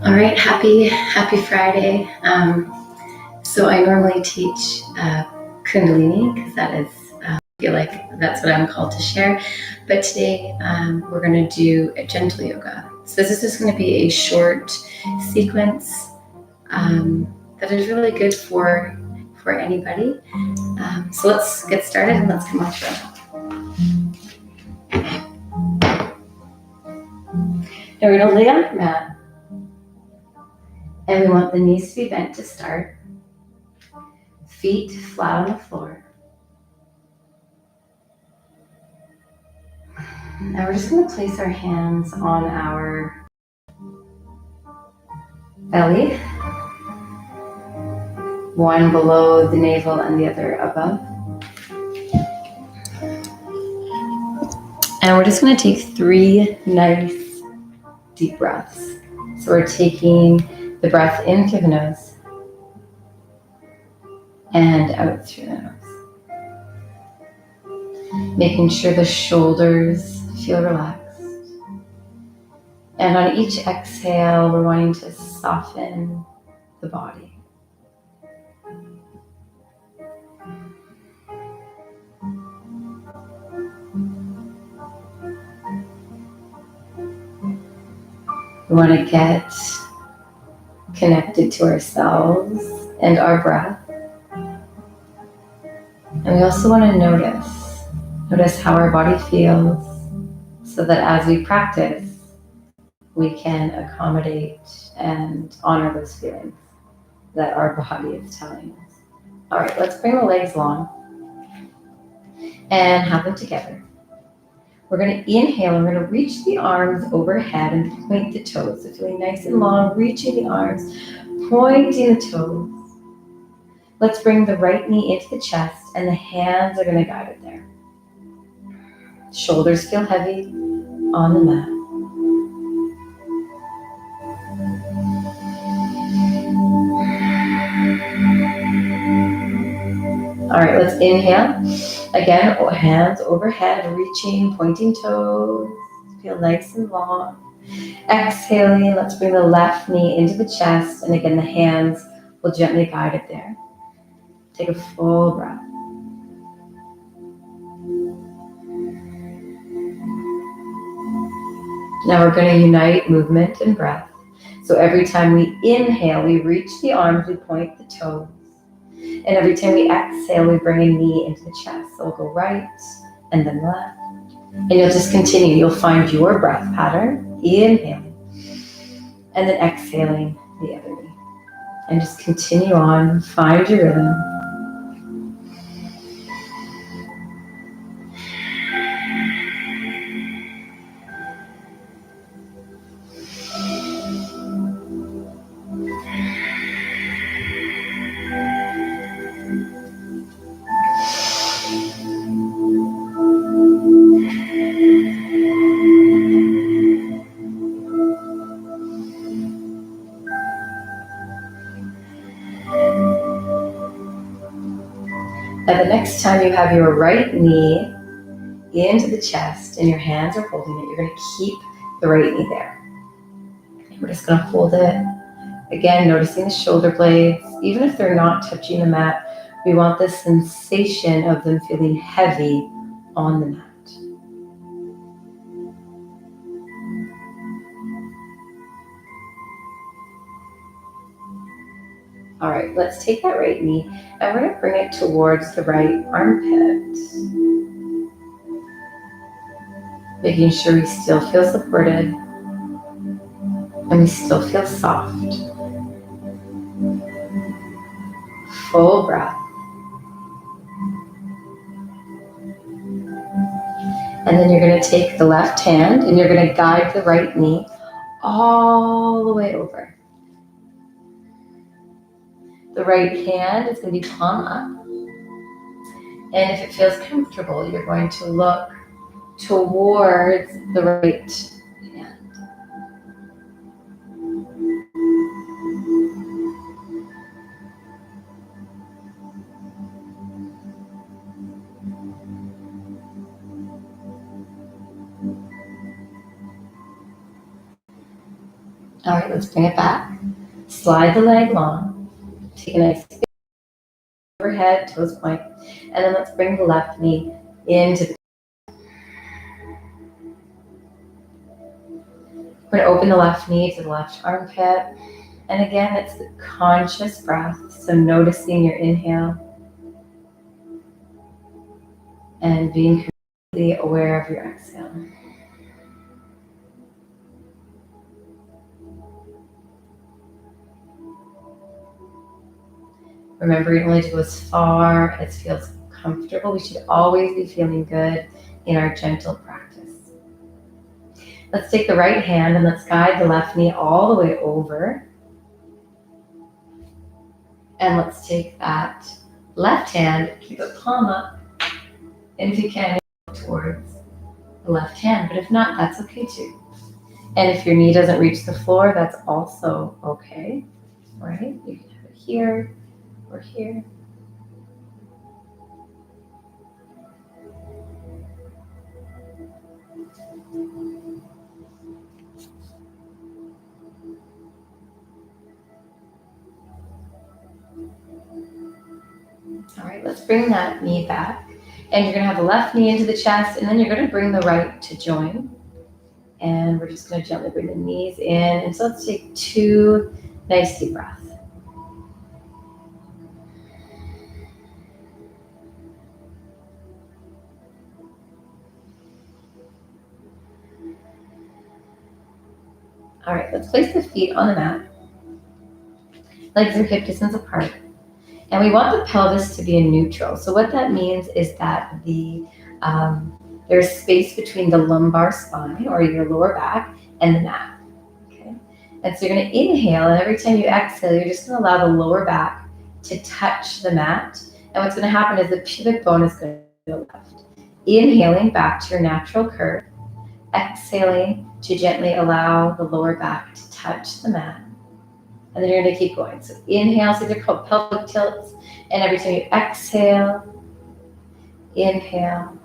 All right, happy Friday. So I normally teach Kundalini because that is, I feel like that's what I'm called to share. But today we're going to do a gentle yoga. So this is just going to be a short sequence that is really good for anybody. So let's get started and let's come on through. Now we're going to lay on the mat, and we want the knees to be bent to start. Feet flat on the floor. Now we're just going to place our hands on our belly, one below the navel and the other above. And we're just going to take 3 nice deep breaths. So we're taking the breath in through the nose and out through the nose. Making sure the shoulders feel relaxed. And on each exhale, we're wanting to soften the body. We want to get connected to ourselves and our breath. And we also want to notice how our body feels, so that as we practice, we can accommodate and honor those feelings that our body is telling us. All right, let's bring the legs long and have them together. We're going to inhale, and we're going to reach the arms overhead and point the toes. So feeling nice and long, reaching the arms, pointing the toes. Let's bring the right knee into the chest, and the hands are going to guide it there. Shoulders feel heavy on the mat. All right, let's inhale. Again, hands overhead, reaching, pointing toes. Feel nice and long. Exhaling, let's bring the left knee into the chest, and again, the hands will gently guide it there. Take a full breath. Now we're going to unite movement and breath. So every time we inhale, we reach the arms, we point the toes. And every time we exhale, we bring a knee into the chest. So we'll go right and then left. And you'll just continue. You'll find your breath pattern, inhaling, and then exhaling the other knee. And just continue on, find your rhythm. Now the next time you have your right knee into the chest and your hands are holding it, you're going to keep the right knee there. We're just going to hold it. Again, noticing the shoulder blades. Even if they're not touching the mat, we want the sensation of them feeling heavy on the mat. All right, let's take that right knee and we're going to bring it towards the right armpit. Making sure we still feel supported and we still feel soft. Full breath. And then you're going to take the left hand and you're going to guide the right knee all the way over. The right hand is going to be palm up. And if it feels comfortable, you're going to look towards the right hand. All right, let's bring it back. Slide the leg long. Take a nice big overhead, toes point. And then let's bring the left knee into the. We're going to open the left knee to the left armpit. And again, it's the conscious breath. So noticing your inhale and being completely aware of your exhale. Remember, you only do as far as feels comfortable. We should always be feeling good in our gentle practice. Let's take the right hand and let's guide the left knee all the way over. And let's take that left hand, keep it palm up, and if you can, towards the left hand. But if not, that's okay too. And if your knee doesn't reach the floor, that's also okay, right? You can have it here or here. All right, let's bring that knee back. And you're gonna have the left knee into the chest, and then you're gonna bring the right to join. And we're just gonna gently bring the knees in. And so let's take 2 nice deep breaths. All right, let's place the feet on the mat. Legs are hip distance apart. And we want the pelvis to be in neutral. So what that means is that there's space between the lumbar spine or your lower back and the mat. Okay. And so you're going to inhale, and every time you exhale, you're just going to allow the lower back to touch the mat. And what's going to happen is the pubic bone is going to go left. Inhaling back to your natural curve. Exhaling to gently allow the lower back to touch the mat. And then you're going to keep going. So inhale, so these are called pelvic tilts. And every time you exhale, inhale,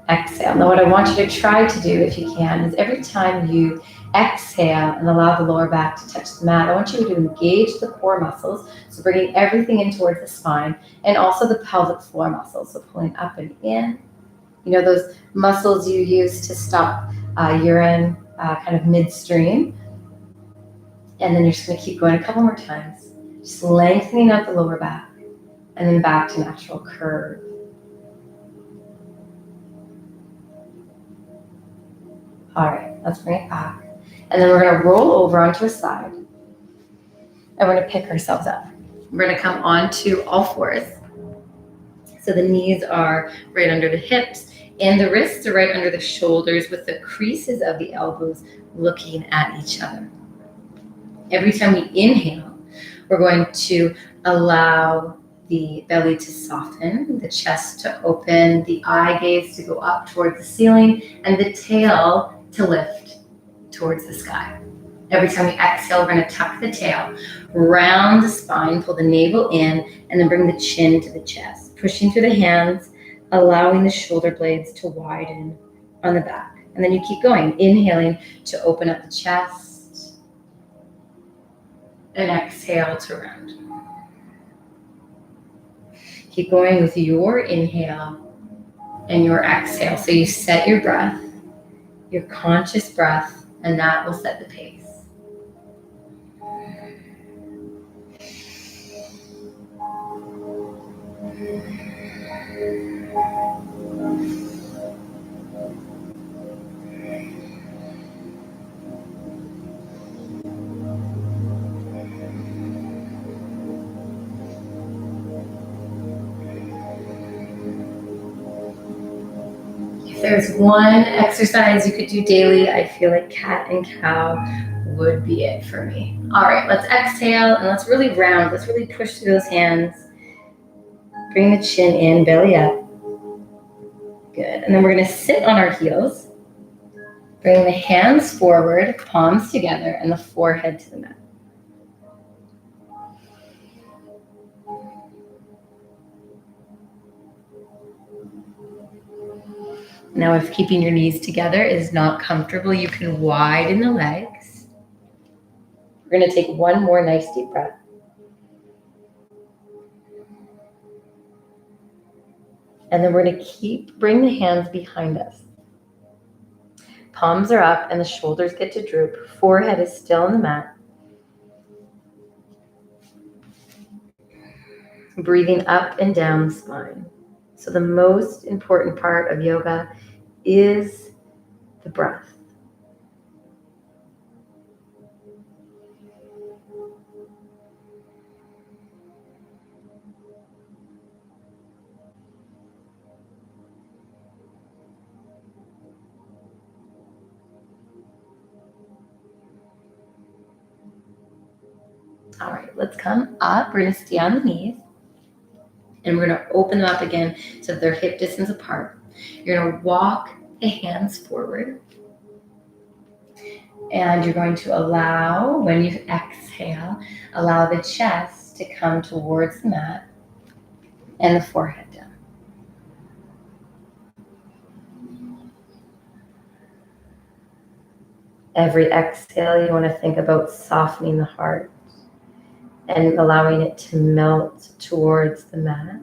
exhale. Now what I want you to try to do, if you can, is every time you exhale and allow the lower back to touch the mat, I want you to engage the core muscles. So bringing everything in towards the spine and also the pelvic floor muscles. So pulling up and in. You know, those muscles you use to stop urine kind of midstream. And then you're just going to keep going a couple more times. Just lengthening out the lower back. And then back to natural curve. All right, let's bring it back. And then we're going to roll over onto a side. And we're going to pick ourselves up. We're going to come onto all fours. So the knees are right under the hips. And the wrists are right under the shoulders with the creases of the elbows looking at each other. Every time we inhale, we're going to allow the belly to soften, the chest to open, the eye gaze to go up towards the ceiling, and the tail to lift towards the sky. Every time we exhale, we're going to tuck the tail, round the spine, pull the navel in, and then bring the chin to the chest, pushing through the hands, allowing the shoulder blades to widen on the back. And then you keep going, inhaling to open up the chest, and exhale to round. Keep going with your inhale and your exhale. So you set your breath, your conscious breath, and that will set the pace. If there's one exercise you could do daily, I feel like cat and cow would be it for me. All right, let's exhale and let's really round. Let's really push through those hands. Bring the chin in, belly up. Good. And then we're going to sit on our heels. Bring the hands forward, palms together, and the forehead to the mat. Now, if keeping your knees together is not comfortable, you can widen the legs. We're going to take one more nice deep breath. And then we're going to bring the hands behind us. Palms are up and the shoulders get to droop. Forehead is still on the mat. Breathing up and down the spine. So the most important part of yoga is the breath. All right, let's come up. We're going to stay on the knees. And we're going to open them up again so they're hip distance apart. You're going to walk the hands forward. And you're going to allow, when you exhale, allow the chest to come towards the mat and the forehead down. Every exhale, you want to think about softening the heart and allowing it to melt towards the mat.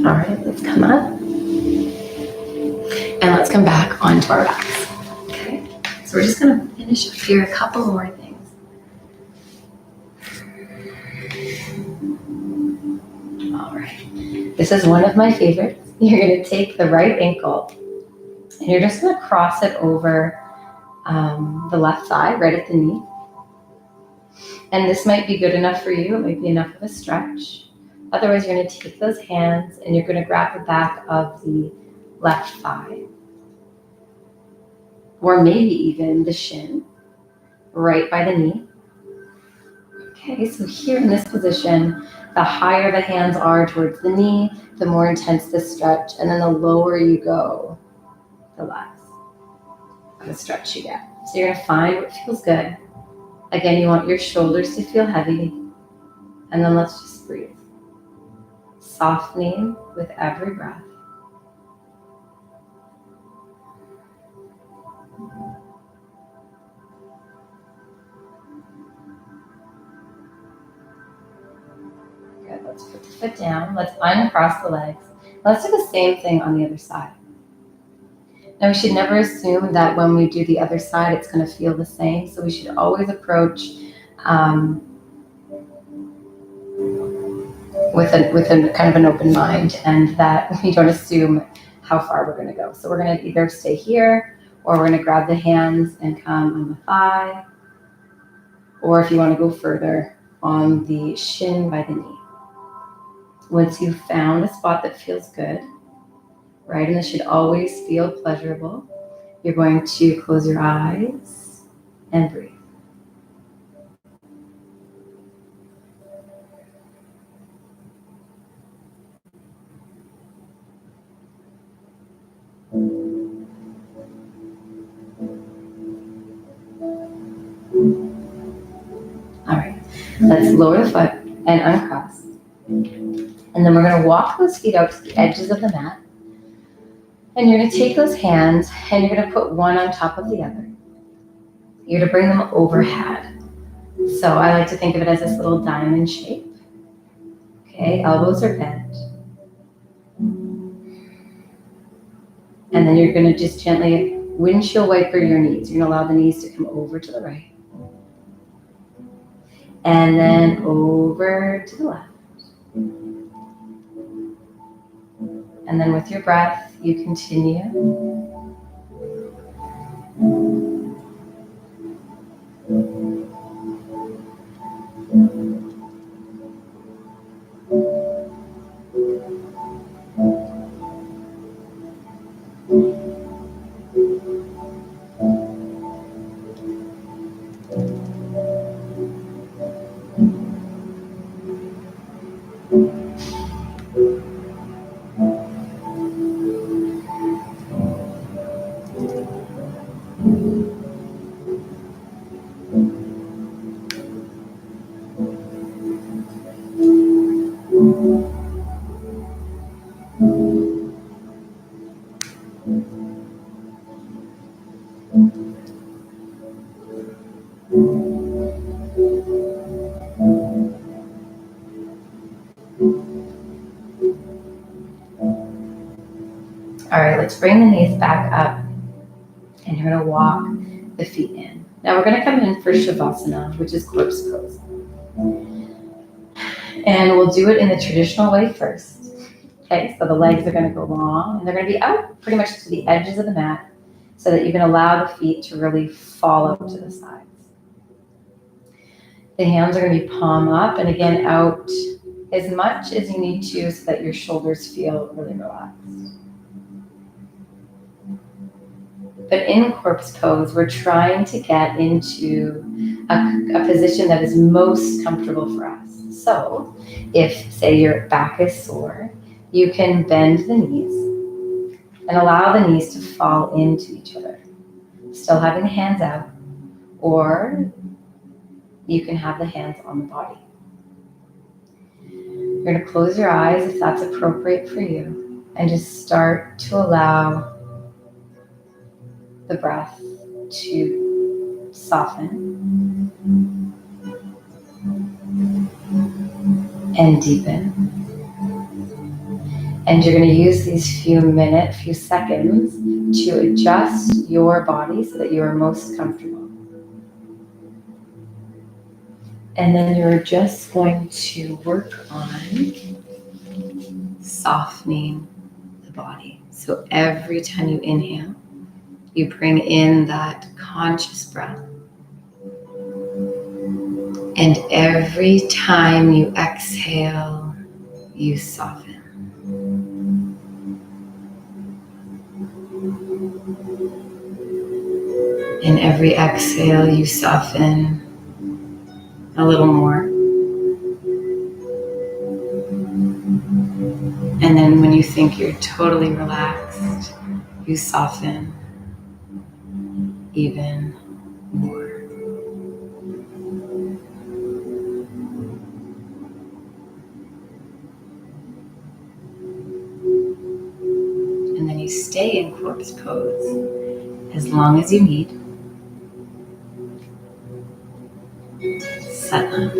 All right, let's come up. And let's come back onto our backs. Okay, so we're just going to finish up here a couple more things. All right, this is one of my favorites. You're going to take the right ankle and you're just going to cross it over the left thigh, right at the knee. And this might be good enough for you. It might be enough of a stretch. Otherwise, you're going to take those hands and you're going to grab the back of the left thigh. Or maybe even the shin, right by the knee. Okay, so here in this position, the higher the hands are towards the knee, the more intense the stretch. And then the lower you go, the less of a stretch you get. So you're going to find what feels good. Again, you want your shoulders to feel heavy. And then let's just breathe. Softening with every breath. Good, let's put the foot down. Let's uncross the legs. Let's do the same thing on the other side. Now we should never assume that when we do the other side, it's going to feel the same. So we should always approach with a kind of an open mind, and that we don't assume how far we're going to go. So we're going to either stay here, or we're going to grab the hands and come on the thigh, or if you want to go further, on the shin by the knee. Once you've found a spot that feels good, right, and this should always feel pleasurable, you're going to close your eyes and breathe. All right, let's lower the foot and uncross. And then we're going to walk those feet out to the edges of the mat. And you're going to take those hands and you're going to put one on top of the other. You're going to bring them overhead. So I like to think of it as this little diamond shape. Okay, elbows are bent. And then you're going to just gently windshield wiper your knees. You're going to allow the knees to come over to the right. And then over to the left. And then with your breath, you continue. let's bring the knees back up, and you're going to walk the feet in. Now we're going to come in for Shavasana, which is corpse pose. And we'll do it in the traditional way first. Okay, so the legs are going to go long, and they're going to be out pretty much to the edges of the mat so that you can allow the feet to really fall out to the sides. The hands are going to be palm up, and again, out as much as you need to so that your shoulders feel really relaxed. But in corpse pose, we're trying to get into a position that is most comfortable for us. So if, say, your back is sore, you can bend the knees and allow the knees to fall into each other, still having the hands out, or you can have the hands on the body. You're going to close your eyes if that's appropriate for you, and just start to allow the breath to soften and deepen. And you're going to use these few seconds to adjust your body so that you are most comfortable. And then you're just going to work on softening the body. So every time you inhale, you bring in that conscious breath. And every time you exhale, you soften. And every exhale, you soften a little more. And then when you think you're totally relaxed, you soften even more. And then you stay in corpse pose as long as you need. Satnam.